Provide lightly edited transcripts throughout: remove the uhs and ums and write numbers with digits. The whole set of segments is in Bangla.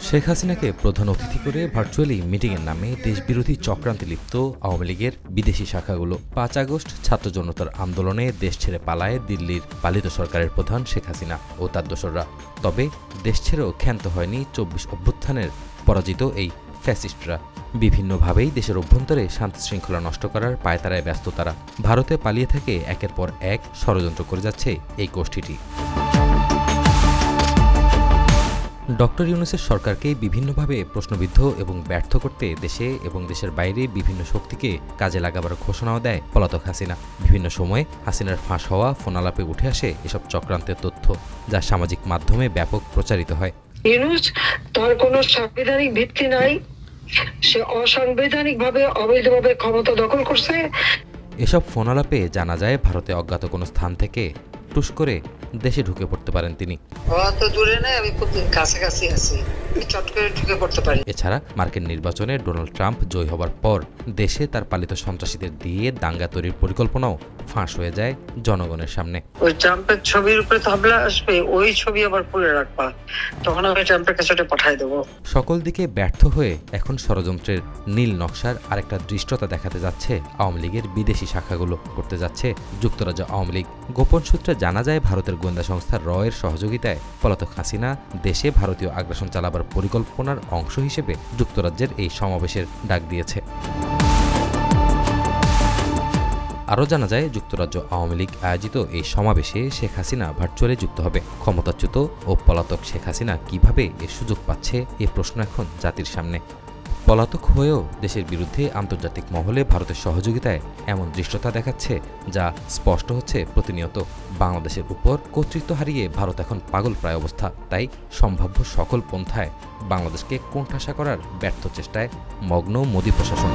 শেখ হাসিনাকে প্রধান অতিথি করে ভার্চুয়ালি মিটিংয়ের নামে দেশবিরোধী চক্রান্তে লিপ্ত আওয়ামী লীগের বিদেশি শাখাগুলো ৫ আগস্ট ছাত্র জনতার আন্দোলনে দেশ ছেড়ে পালায় দিল্লির পালিত সরকারের প্রধান শেখ হাসিনা ও তার দোসররা। তবে দেশ ছেড়েও ক্ষান্ত হয়নি ২৪ অভ্যুত্থানের পরাজিত এই ফ্যাসিস্টরা। বিভিন্নভাবেই দেশের অভ্যন্তরে শান্তি শৃঙ্খলা নষ্ট করার পায়তারায় ব্যস্ত তারা। ভারতে পালিয়ে থেকে একের পর এক ষড়যন্ত্র করে যাচ্ছে এই গোষ্ঠীটি। ডক্টর ইউনূসের সরকারকে বিভিন্নভাবে প্রশ্নবিদ্ধ এবং ব্যর্থ করতে দেশে এবং দেশের বাইরে বিভিন্ন শক্তিকে কাজে লাগাবার ঘোষণাও দেয় পলাতক হাসিনা। বিভিন্ন সময়ে হাসিনার ফাঁস হওয়া ফোনালাপে উঠে আসে এসব চক্রান্তের তথ্য, যা সামাজিক মাধ্যমে ব্যাপক প্রচারিত হয়। ইউনূস তার কোনো সাংবিধানিক ভিত্তি নাই, সে অসাংবিধানিকভাবে অবৈধভাবে ক্ষমতা দখল করছে। এসব ফোনালাপে জানা যায় ভারতে অজ্ঞাত কোনো স্থান থেকে টুস করে দেশে ঢুকে পড়তে পারেন তিনি। এছাড়া মার্কিন নির্বাচনে ডোনাল্ড ট্রাম্প জয়ী হবার পর দেশে তার পালিত সন্ত্রাসীদের দিয়ে দাঙ্গা তৈরির পরিকল্পনাও ফাঁস হয়ে যায় জনগণের সামনে। ওই ট্রাম্পের ছবির উপরে হামলা আসবে, ওই ছবি আবার খুলে রাখবা, তখন আমি ট্রাম্পের কাছে পাঠিয়ে দেবো। সকল দিকে ব্যর্থ হয়ে এখন ষড়যন্ত্রের নীল নকশার আরেকটা দৃষ্টতা দেখাতে যাচ্ছে আওয়ামী লীগের বিদেশি শাখাগুলো, করতে যাচ্ছে যুক্তরাজ্য আওয়ামী লীগ। গোপন সূত্রে জানা যায় ভারতের গোয়েন্দা সংস্থা র-এর সহযোগিতায় পলাতক হাসিনা দেশে ভারতীয় আগ্রাসন চালাবার পরিকল্পনার অংশ হিসেবে যুক্তরাজ্যের এই সমাবেশের ডাক দিয়েছে। আরও জানা যায় যুক্তরাজ্য আওয়ামী লীগ আয়োজিত এই সমাবেশে শেখ হাসিনা ভার্চুয়ালি যুক্ত হবে। ক্ষমতাচ্যুত ও পলাতক শেখ হাসিনা কিভাবে এর সুযোগ পাচ্ছে এ প্রশ্ন এখন জাতির সামনে। পলাতক হয়েও দেশের বিরুদ্ধে আন্তর্জাতিক মহলে ভারতের সহযোগিতায় এমন দৃশ্যতা দেখাচ্ছে যা স্পষ্ট হচ্ছে প্রতিনিয়ত। বাংলাদেশের উপর কর্তৃত্ব হারিয়ে ভারত এখন পাগলপ্রায় অবস্থা। তাই সম্ভাব্য সকল পন্থায় বাংলাদেশকে কোণঠাসা করার ব্যর্থ চেষ্টায় মগ্ন মোদি প্রশাসন।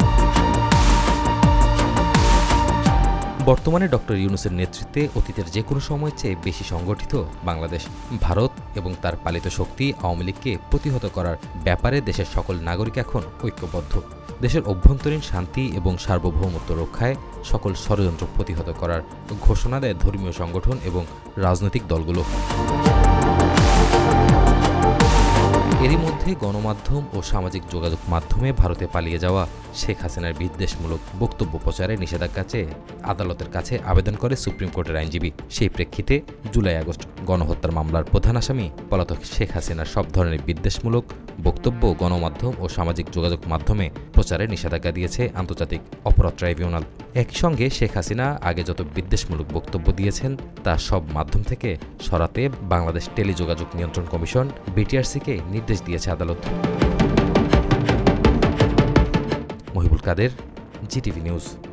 বর্তমানে ডক্টর ইউনূসের নেতৃত্বে অতীতের যে কোনো সময়ের চেয়ে বেশি সংগঠিত বাংলাদেশ। ভারত এবং তার পালিত শক্তি আওয়ামী লীগকে প্রতিহত করার ব্যাপারে দেশের সকল নাগরিক এখন ঐক্যবদ্ধ। দেশের অভ্যন্তরীণ শান্তি এবং সার্বভৌমত্ব রক্ষায় সকল ষড়যন্ত্র প্রতিহত করার ঘোষণা দেয় ধর্মীয় সংগঠন এবং রাজনৈতিক দলগুলো। এরই মধ্যে গণমাধ্যম ও সামাজিক যোগাযোগ মাধ্যমে ভারতে পালিয়ে যাওয়া শেখ হাসিনার বিদ্বেষমূলক বক্তব্য প্রচারে নিষেধাজ্ঞা চেয়ে আদালতের কাছে আবেদন করে সুপ্রিম কোর্টের আইনজীবী। সেই প্রেক্ষিতে জুলাই-আগস্ট গণহত্যার মামলার প্রধান আসামি পলাতক শেখ হাসিনার সব ধরনের বিদ্বেষমূলক বক্তব্য গণমাধ্যম ও সামাজিক যোগাযোগ মাধ্যমে প্রচারে নিষেধাজ্ঞা দিয়েছে আন্তর্জাতিক অপরাধ ট্রাইব্যুনাল। একই সঙ্গে শেখ হাসিনা আগে যত বিদ্বেষমূলক বক্তব্য দিয়েছেন তা সব মাধ্যম থেকে সরাতে বাংলাদেশ টেলিযোগাযোগ নিয়ন্ত্রণ কমিশন বিটিআরসিকে নির্দেশ দিয়েছে আদালত। মহিবুল কাদের, জিটিভি নিউজ।